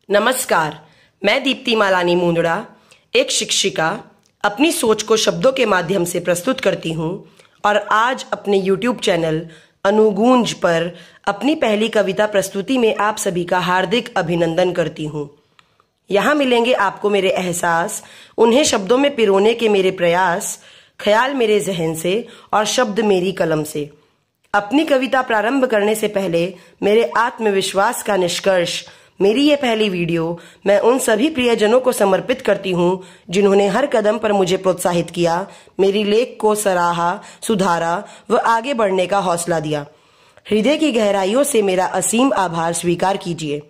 नमस्कार, मैं दीप्ति मालानी मुंदड़ा, एक शिक्षिका, अपनी सोच को शब्दों के माध्यम से प्रस्तुत करती हूँ और आज अपने YouTube चैनल अनुगूंज पर अपनी पहली कविता प्रस्तुति में आप सभी का हार्दिक अभिनंदन करती हूँ। यहाँ मिलेंगे आपको मेरे एहसास, उन्हें शब्दों में पिरोने के मेरे प्रयास, ख्याल मेरे जहन से और शब्द मेरी कलम से। अपनी कविता प्रारंभ करने से पहले मेरे आत्मविश्वास का निष्कर्ष, मेरी ये पहली वीडियो मैं उन सभी प्रियजनों को समर्पित करती हूँ जिन्होंने हर कदम पर मुझे प्रोत्साहित किया, मेरी लेख को सराहा, सुधारा व आगे बढ़ने का हौसला दिया। हृदय की गहराइयों से मेरा असीम आभार स्वीकार कीजिए।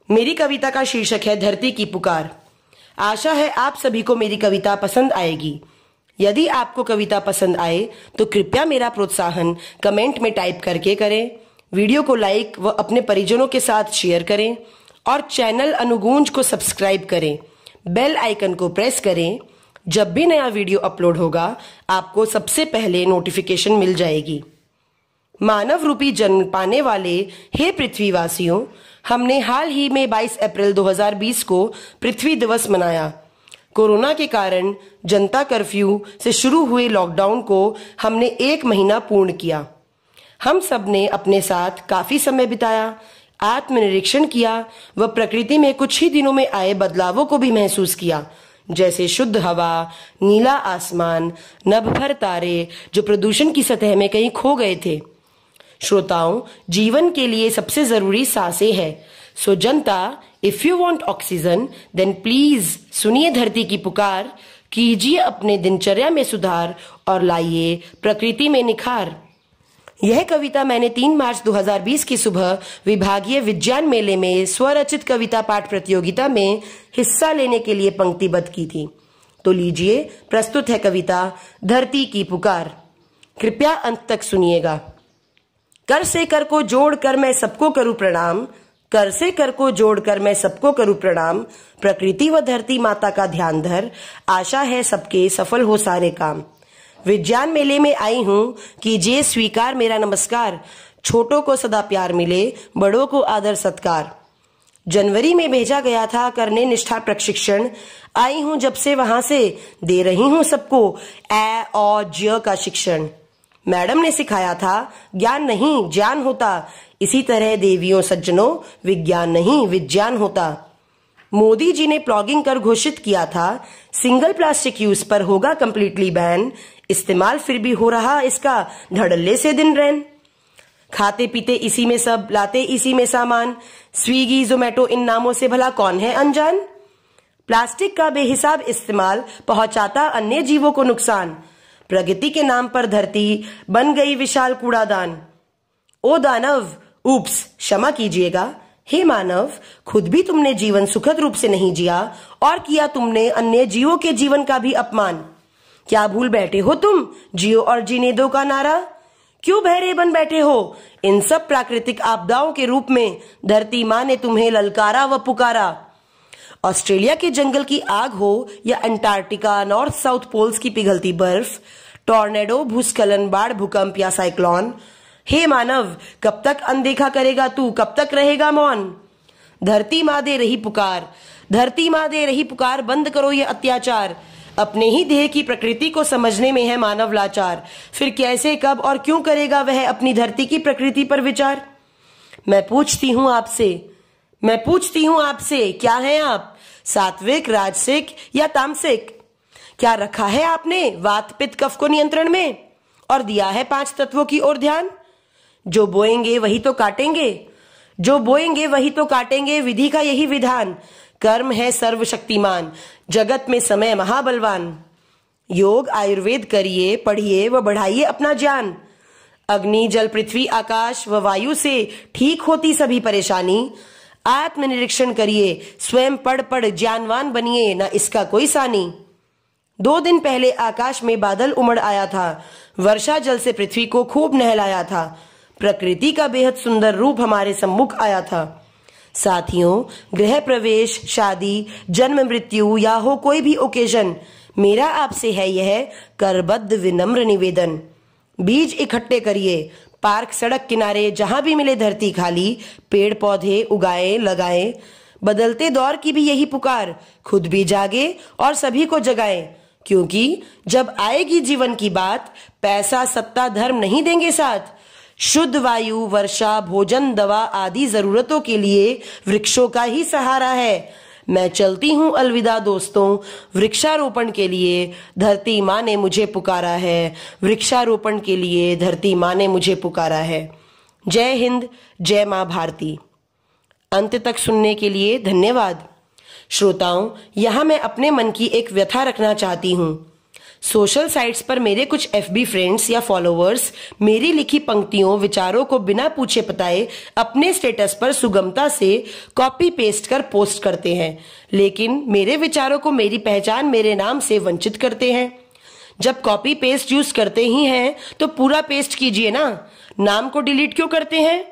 मेरी कविता का शीर्षक है धरती की पुकार। आशा है आप सभी को मेरी कविता पसंद आएगी। यदि आपको कविता पसंद आए तो कृपया मेरा प्रोत्साहन कमेंट में टाइप करके करें, वीडियो को लाइक व अपने परिजनों के साथ शेयर करें और चैनल अनुगूंज को सब्सक्राइब करें। बेल आइकन को प्रेस करें। जब भी नया वीडियो अपलोड होगा आपको सबसे पहले नोटिफिकेशन मिल जाएगी। मानव रूपी जन्म पाने वाले हे पृथ्वीवासियों, हमने हाल ही में 22 अप्रैल 2020 को पृथ्वी दिवस मनाया। कोरोना के कारण जनता कर्फ्यू से शुरू हुए लॉकडाउन को हमने 1 महीना पूर्ण किया। हम सब ने अपने साथ काफी समय बिताया, आत्मनिरीक्षण किया व प्रकृति में कुछ ही दिनों में आए बदलावों को भी महसूस किया, जैसे शुद्ध हवा, नीला आसमान, नभ भर तारे जो प्रदूषण की सतह में कहीं खो गए थे। श्रोताओं, जीवन के लिए सबसे जरूरी सांसें है। सो जनता, if you want oxygen then please सुनिए धरती की पुकार, कीजिए अपने दिनचर्या में सुधार और लाइए प्रकृति में निखार। यह कविता मैंने 3 मार्च 2020 की सुबह विभागीय विज्ञान मेले में स्वरचित कविता पाठ प्रतियोगिता में हिस्सा लेने के लिए पंक्तिबद्ध की थी। तो लीजिए, प्रस्तुत है कविता धरती की पुकार। कृपया अंत तक सुनिएगा। कर से कर को जोड़कर मैं सबको करूं प्रणाम, कर से कर को जोड़कर मैं सबको करूं प्रणाम। प्रकृति व धरती माता का ध्यान धर, आशा है सबके सफल हो सारे काम। विज्ञान मेले में आई हूँ, कीजिए स्वीकार मेरा नमस्कार। छोटों को सदा प्यार मिले, बड़ों को आदर सत्कार। जनवरी में भेजा गया था करने निष्ठा प्रशिक्षण, आई हूँ जब से वहां से दे रही हूँ सबको ए औ ज का शिक्षण। मैडम ने सिखाया था ज्ञान नहीं ज्ञान होता, इसी तरह देवियों सज्जनों विज्ञान नहीं विज्ञान होता। मोदी जी ने प्लॉगिंग कर घोषित किया था सिंगल प्लास्टिक यूज पर होगा कंप्लीटली बैन, इस्तेमाल फिर भी हो रहा इसका धड़ल्ले से दिन रैन। खाते पीते इसी में सब, लाते इसी में सामान, स्विगी जोमेटो इन नामों से भला कौन है अनजान। प्लास्टिक का बेहिसाब इस्तेमाल पहुंचाता अन्य जीवों को नुकसान, प्रगति के नाम पर धरती बन गई विशाल कूड़ादान। ओ दानव, ऊप्स क्षमा कीजिएगा, हे मानव, खुद भी तुमने जीवन सुखद रूप से नहीं जिया और किया तुमने अन्य जीवों के जीवन का भी अपमान। क्या भूल बैठे हो तुम जियो और जीने दो का नारा? क्यों बहरे बन बैठे हो इन सब प्राकृतिक आपदाओं के रूप में? धरती माँ ने तुम्हें ललकारा व पुकारा। ऑस्ट्रेलिया के जंगल की आग हो या अंटार्कटिका नॉर्थ साउथ पोल्स की पिघलती बर्फ, टॉर्नेडो, भूस्खलन, बाढ़, भूकंप या साइक्लोन, हे मानव कब तक अनदेखा करेगा तू, कब तक रहेगा मौन? धरती माँ दे रही पुकार, धरती माँ दे रही पुकार, बंद करो ये अत्याचार। अपने ही देह की प्रकृति को समझने में है मानव लाचार, फिर कैसे कब और क्यों करेगा वह अपनी धरती की प्रकृति पर विचार? मैं पूछती हूँ आपसे क्या है आप, सात्विक, राजसिक या तामसिक? क्या रखा है आपने वात पित्त कफ को नियंत्रण में और दिया है 5 तत्वों की ओर ध्यान? जो बोएंगे वही तो काटेंगे, जो बोएंगे वही तो काटेंगे, विधि का यही विधान। कर्म है सर्वशक्तिमान, जगत में समय महाबलवान। योग आयुर्वेद करिए, पढ़िए व बढ़ाइए अपना ज्ञान। अग्नि जल पृथ्वी आकाश व वायु से ठीक होती सभी परेशानी। आत्मनिरीक्षण करिए, स्वयं पढ़ पढ़ ज्ञानवान बनिए, न इसका कोई सानी। 2 दिन पहले आकाश में बादल उमड़ आया था, वर्षा जल से पृथ्वी को खूब नहलाया था। प्रकृति का बेहद सुंदर रूप हमारे सम्मुख आया था। साथियों, गृह प्रवेश, शादी, जन्म मृत्यु या हो कोई भी ओकेजन, मेरा आपसे है यह करबद्ध विनम्र निवेदन। बीज इकट्ठे करिए, पार्क सड़क किनारे जहां भी मिले धरती खाली, पेड़ पौधे उगाए लगाए। बदलते दौर की भी यही पुकार, खुद भी जागे और सभी को जगाएं, क्योंकि जब आएगी जीवन की बात, पैसा सत्ता धर्म नहीं देंगे साथ। शुद्ध वायु, वर्षा, भोजन, दवा आदि जरूरतों के लिए वृक्षों का ही सहारा है। मैं चलती हूँ अलविदा दोस्तों, वृक्षारोपण के लिए धरती माँ ने मुझे पुकारा है, वृक्षारोपण के लिए धरती माँ ने मुझे पुकारा है। जय हिंद, जय माँ भारती। अंत तक सुनने के लिए धन्यवाद। श्रोताओं, यहाँ मैं अपने मन की एक व्यथा रखना चाहती हूँ। सोशल साइट्स पर मेरे कुछ FB फ्रेंड्स या फॉलोवर्स मेरी लिखी पंक्तियों, विचारों को बिना पूछे पताए अपने स्टेटस पर सुगमता से कॉपी पेस्ट कर पोस्ट करते हैं, लेकिन मेरे विचारों को मेरी पहचान मेरे नाम से वंचित करते हैं। जब कॉपी पेस्ट यूज करते ही हैं तो पूरा पेस्ट कीजिए ना, नाम को डिलीट क्यों करते हैं?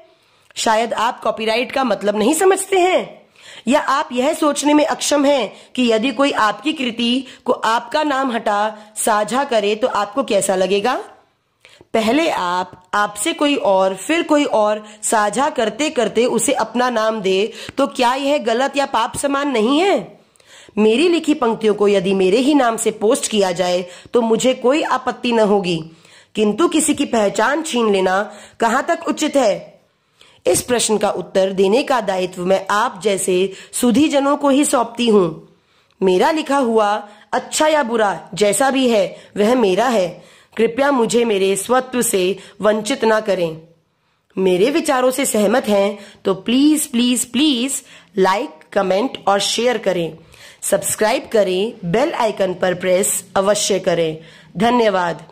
शायद आप कॉपीराइट का मतलब नहीं समझते हैं, या आप यह सोचने में अक्षम हैं कि यदि कोई आपकी कृति को आपका नाम हटा साझा करे तो आपको कैसा लगेगा? पहले आपसे कोई और, फिर कोई और साझा करते करते उसे अपना नाम दे तो क्या यह गलत या पाप समान नहीं है? मेरी लिखी पंक्तियों को यदि मेरे ही नाम से पोस्ट किया जाए तो मुझे कोई आपत्ति न होगी, किंतु किसी की पहचान छीन लेना कहां तक उचित है? इस प्रश्न का उत्तर देने का दायित्व मैं आप जैसे सुधी जनों को ही सौंपती हूँ। मेरा लिखा हुआ अच्छा या बुरा जैसा भी है वह मेरा है, कृपया मुझे मेरे स्वत्व से वंचित ना करें। मेरे विचारों से सहमत हैं तो please please please like, comment और शेयर करें, सब्सक्राइब करें, बेल आइकन पर प्रेस अवश्य करें। धन्यवाद।